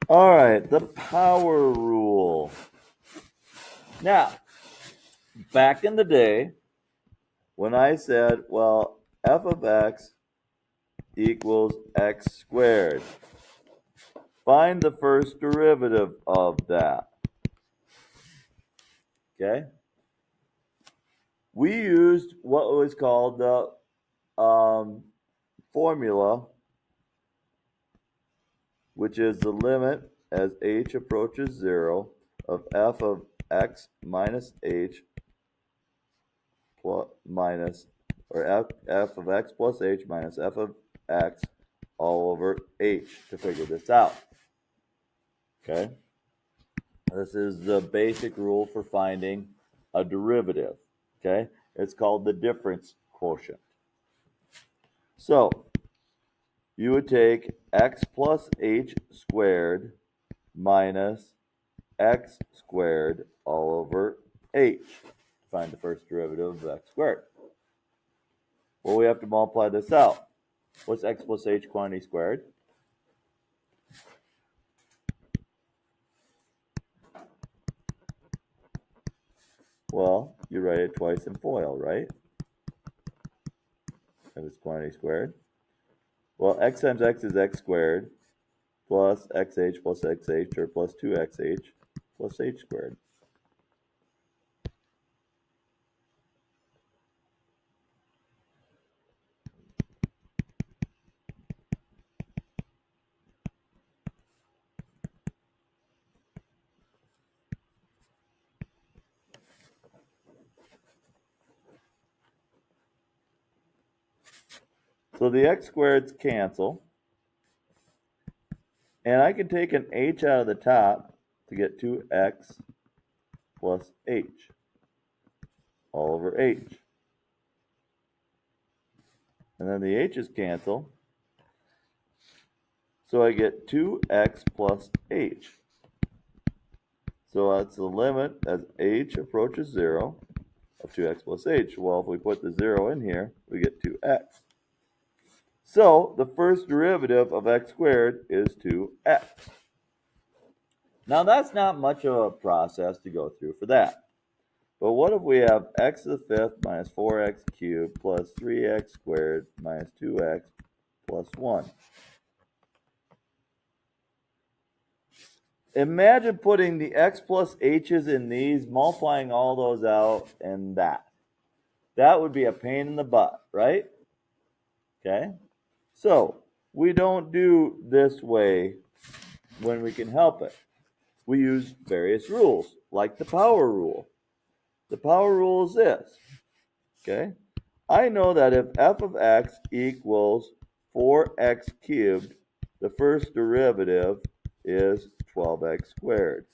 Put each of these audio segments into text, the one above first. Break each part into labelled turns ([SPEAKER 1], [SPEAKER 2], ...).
[SPEAKER 1] All right, the power rule. Now, back in the day, when I said, well, f of x equals x squared, find the first derivative of that. Okay? We used what was called the formula, which is the limit as h approaches 0 of f of x minus h plus minus, or f of x plus h minus f of x all over h to figure this out. Okay? This is the basic rule for finding a derivative. Okay? It's called the difference quotient. So, you would take x plus h squared minus x squared all over h. Find the first derivative of x squared. Well, we have to multiply this out. What's x plus h quantity squared? Well, you write it twice in FOIL, right? That is quantity squared. Well, x times x is x squared plus xh plus xh, or plus 2xh plus h squared. So the x squareds cancel, and I can take an h out of the top to get 2x plus h all over h. And then the h's cancel, so I get 2x plus h. So that's the limit as h approaches 0 of 2x plus h. Well, if we put the 0 in here, we get 2x. So the first derivative of x squared is 2x. Now that's not much of a process to go through for that. But what if we have x to the fifth minus 4x cubed plus 3x squared minus 2x plus 1? Imagine putting the x plus h's in these, multiplying all those out, and that. That would be a pain in the butt, right? Okay? So, we don't do this way when we can help it. We use various rules, like the power rule. The power rule is this. Okay? I know that if f of x equals 4x cubed, the first derivative is 12x squared.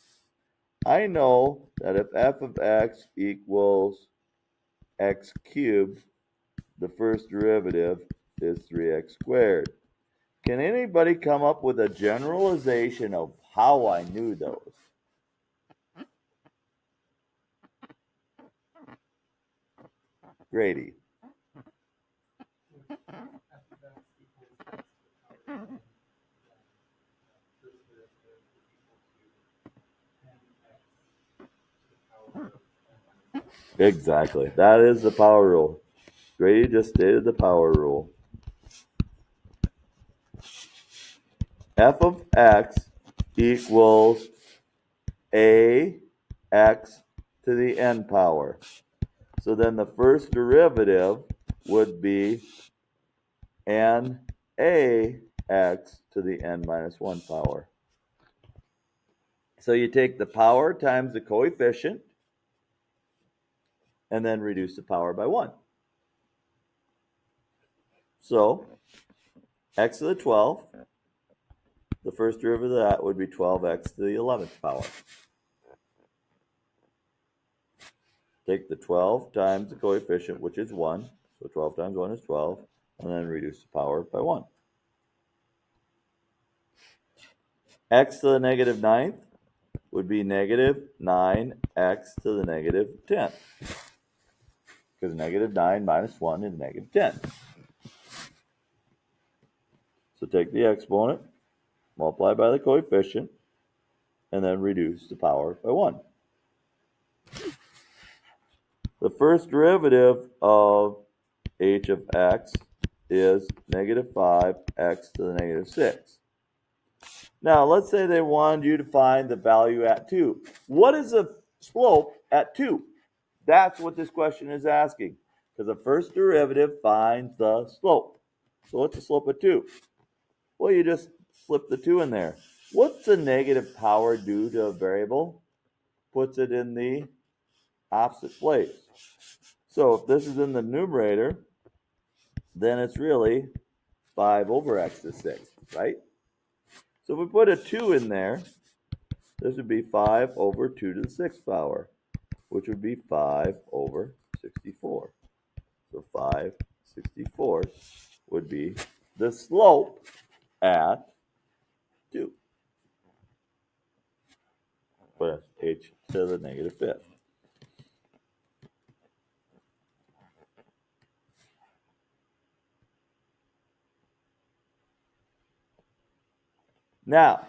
[SPEAKER 1] I know that if f of x equals x cubed, the first derivative is 3x squared. Can anybody come up with a generalization of how I knew those? Grady. Exactly. That is the power rule. Grady just stated the power rule. F of x equals ax to the n power. So then the first derivative would be n ax to the n minus 1 power. So you take the power times the coefficient and then reduce the power by 1. So x to the 12, the first derivative of that would be 12x to the 11th power. Take the 12 times the coefficient, which is 1. So 12 times 1 is 12, and then reduce the power by 1. X to the negative 9th would be negative 9x to the negative 10th. Because negative 9 minus 1 is negative 10. So take the exponent, multiply by the coefficient, and then reduce the power by 1. The first derivative of h of x is negative 5x to the negative 6. Now, let's say they wanted you to find the value at 2. What is the slope at 2? That's what this question is asking, because the first derivative finds the slope. So what's the slope of 2? Well, you just slip the 2 in there. What's the negative power do to a variable? Puts it in the opposite place. So if this is in the numerator, then it's really 5 over x to 6, right? So if we put a 2 in there, this would be 5 over 2 to the 6th power, which would be 5 over 64. So 5/64 would be the slope at 2. But h to the negative 5th. Now,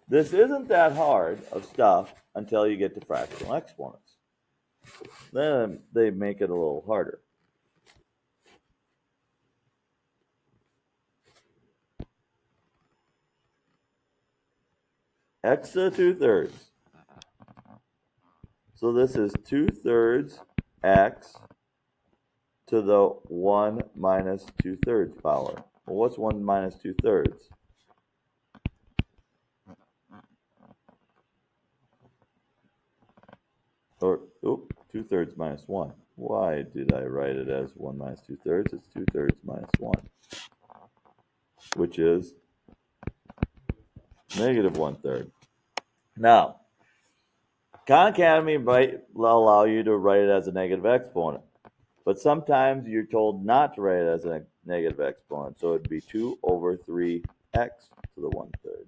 [SPEAKER 1] this isn't that hard of stuff until you get to fractional exponents. Then they make it a little harder. X to the 2/3. So this is 2/3 x to the 1 minus 2/3 power. Well, what's 1 minus 2/3? Or, 2/3 minus 1. Why did I write it as 1 minus 2/3? It's 2/3 minus 1, which is negative 1/3. Now, Khan Academy might allow you to write it as a negative exponent, but sometimes you're told not to write it as a negative exponent, so it'd be 2 over 3x to the 1/3.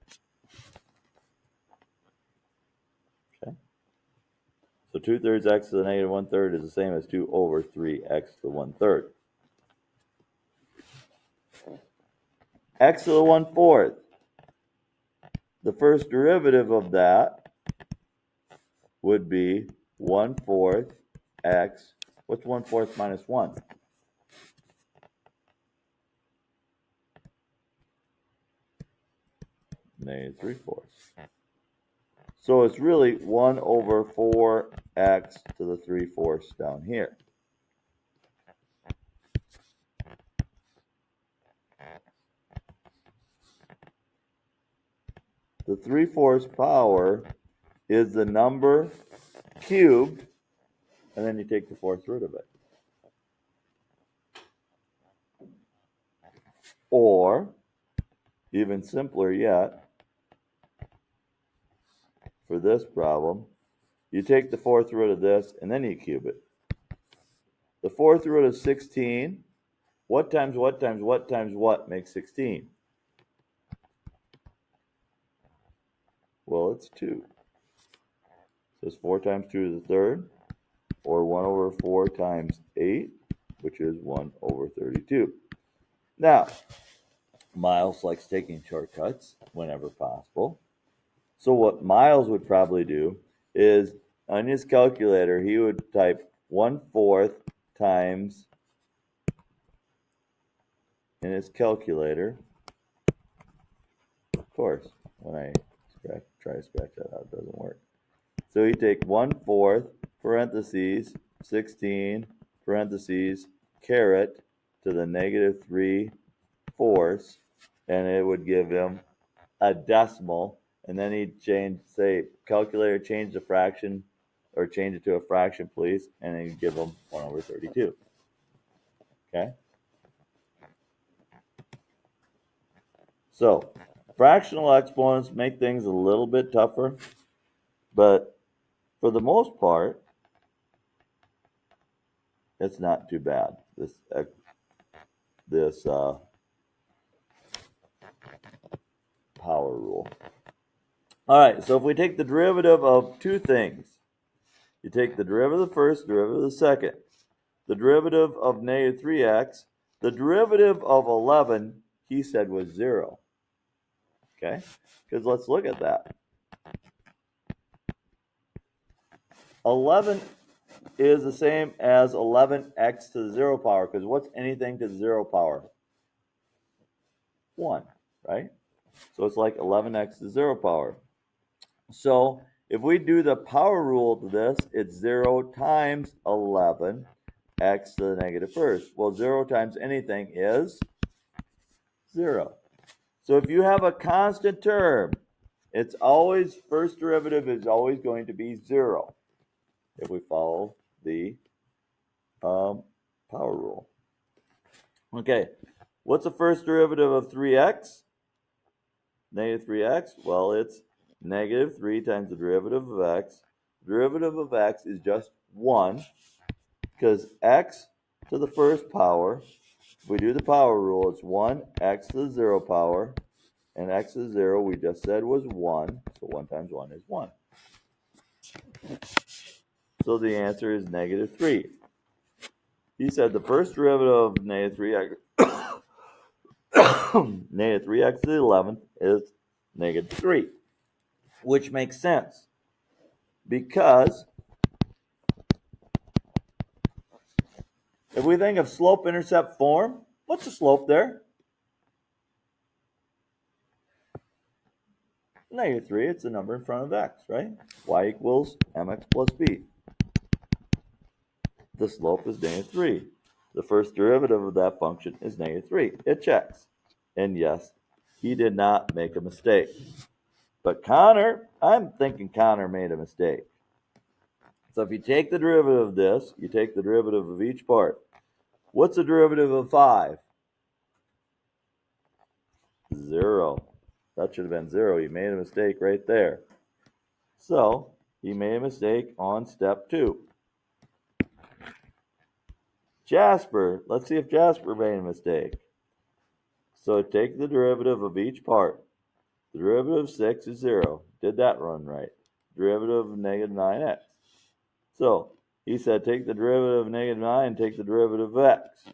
[SPEAKER 1] Okay? So 2/3 x to the negative 1/3 is the same as 2 over 3x to the 1/3. X to the 1/4. The first derivative of that would be 1/4 x. What's 1/4 minus 1? Negative 3/4. So it's really 1 over 4x to the 3/4 down here. The 3/4 power is the number cubed, and then you take the 4th root of it. Or, even simpler yet, for this problem, you take the 4th root of this, and then you cube it. The 4th root of 16, what times what times what times what makes 16? Well, it's 2. So it's 4 times 2 to the 3rd, or 1 over 4 times 8, which is 1 over 32. Now, Miles likes taking shortcuts whenever possible. So what Miles would probably do is, on his calculator, he would type 1/4 times in his calculator. Of course, when I try to scratch that out, it doesn't work. So you take 1/4 parentheses 16 parentheses caret to the negative 3/4, and it would give him a decimal. And then he'd say, calculator, change the fraction, or change it to a fraction, please, and then he'd give him 1 over 32. Okay? So, fractional exponents make things a little bit tougher, but for the most part, it's not too bad. This power rule. All right, so if we take the derivative of two things, you take the derivative of the first, derivative of the second, the derivative of negative 3x, the derivative of 11, he said was 0. Okay, because let's look at that. 11 is the same as 11x to the 0 power, because what's anything to the 0 power? 1, right? So it's like 11x to the 0 power. So if we do the power rule to this, it's 0 times 11x to the negative first. Well, 0 times anything is 0. So if you have a constant term, it's always, first derivative is always going to be 0 if we follow the power rule. Okay, what's the first derivative of 3x? Negative 3x? Well, it's negative 3 times the derivative of x. Derivative of x is just 1, because x to the first power, if we do the power rule, it's 1x to the 0 power, and x to the 0 we just said was 1, so 1 times 1 is 1. So the answer is negative 3. He said the first derivative of negative 3x, negative 3x to the 11th is negative 3, which makes sense because if we think of slope-intercept form, what's the slope there? Negative 3, it's the number in front of x, right? Y equals mx plus b. The slope is negative 3. The first derivative of that function is negative 3. It checks. And yes, he did not make a mistake. But Connor, I'm thinking Connor made a mistake. So if you take the derivative of this, you take the derivative of each part. What's the derivative of 5? 0. That should have been 0. He made a mistake right there. So he made a mistake on step 2. Jasper, let's see if Jasper made a mistake. So take the derivative of each part. The derivative of 6 is 0. Did that run right? Derivative of negative 9x. So he said take the derivative of negative 9 and take the derivative of x.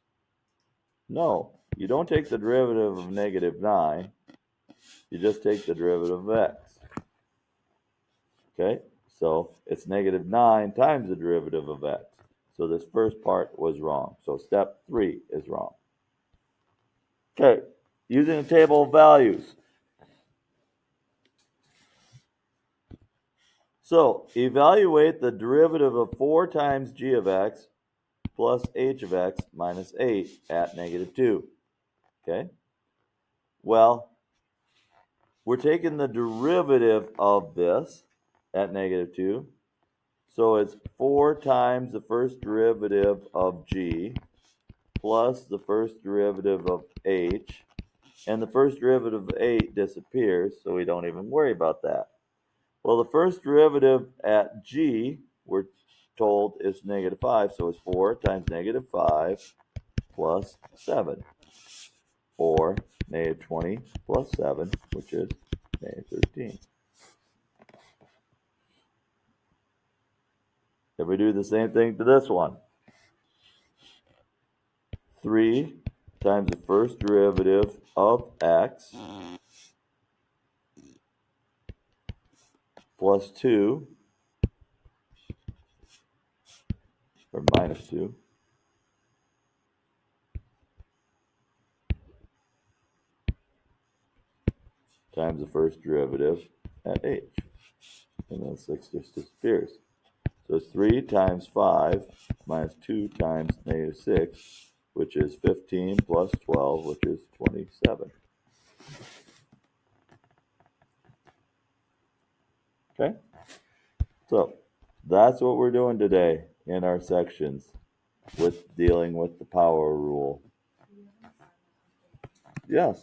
[SPEAKER 1] No, you don't take the derivative of negative 9. You just take the derivative of x. Okay, so it's negative 9 times the derivative of x. So this first part was wrong. So step 3 is wrong. Okay, using a table of values. So evaluate the derivative of 4 times g of x plus h of x minus 8 at negative 2. Okay? Well, we're taking the derivative of this at negative 2. So it's 4 times the first derivative of g plus the first derivative of h. And the first derivative of 8 disappears, so we don't even worry about that. Well, the first derivative at g, we're told is negative 5, so it's 4 times negative 5 plus 7. Or negative 20 plus 7, which is negative 13. If we do the same thing to this one, 3 times the first derivative of x plus 2, or minus 2, times the first derivative at h. And then 6 just disappears. So it's 3 times 5 minus 2 times negative 6, which is 15 plus 12, which is 27. Okay? So that's what we're doing today in our sections with dealing with the power rule. Yes.